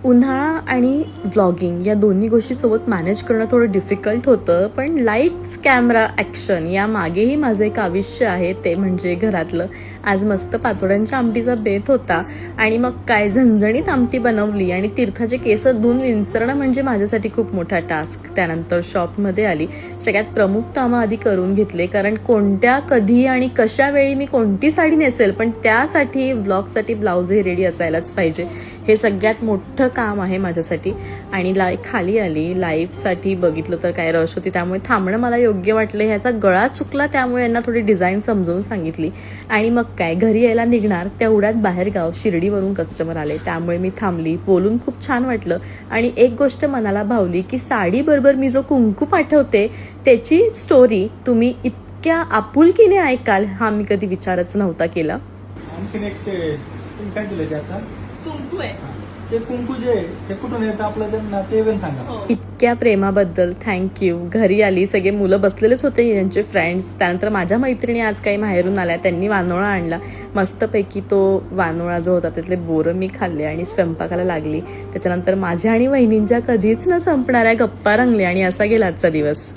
उन्हाळा आणि व्लॉगिंग या दोन्ही गोष्टीसोबत मॅनेज करणं थोडं डिफिकल्ट होतं, पण लाईट्स कॅमेरा ॲक्शन या मागेही माझं एक आयुष्य आहे, ते म्हणजे घरातलं. आज मस्त पातोड्यांच्या आमटीचा बेत होता आणि मग काय झणझणीत आमटी बनवली आणि तीर्थाचे केस धुवून विंचरणं म्हणजे माझ्यासाठी खूप मोठा टास्क. त्यानंतर शॉपमध्ये आली, सगळ्यात प्रमुख कामं आधी करून घेतले, कारण कोणत्या कधी आणि कशा वेळी मी कोणती साडी नेसेल, पण त्यासाठी व्लॉगसाठी ब्लाऊजही रेडी असायलाच पाहिजे. हे सगळ्यात मोठं काम आहे माझ्यासाठी. आणि खाली आली, लाईव्हसाठी बघितलं तर काय रश होती, त्यामुळे थांबणं मला योग्य वाटलं. ह्याचा गळा चुकला, त्यामुळे यांना थोडी डिझाईन समजावून सांगितली आणि मग काय घरी यायला निघणार तेवढ्यात बाहेरगाव शिर्डीवरून कस्टमर आले, त्यामुळे मी थांबली. बोलून खूप छान वाटलं आणि एक गोष्ट मनाला भावली की साडीबरोबर मी जो कुंकू पाठवते त्याची स्टोरी तुम्ही इतक्या आपुलकीने ऐकाल हा मी कधी विचारच नव्हता केला. आणखीन एक काय दिलं ते आता कुंकू आहे ते कुंकू जे ते कुठून येतं आपलं त्यांना ते पण सांगा. इतक्या प्रेमाबद्दल थँक्यू. घरी आली, सगळे मुलं बसलेलेच होते, यांचे फ्रेंड्स. त्यानंतर माझ्या मैत्रिणी आज काही माहेरून आल्या, त्यांनी वानोळा आणला. मस्तपैकी तो वानोळा जो होता त्यातले बोरं मी खाल्ले आणि स्वयंपाकाला लागली. त्याच्यानंतर माझ्या आणि वहिनींच्या कधीच न संपणाऱ्या गप्पा रंगल्या आणि असा गेला आजचा दिवस.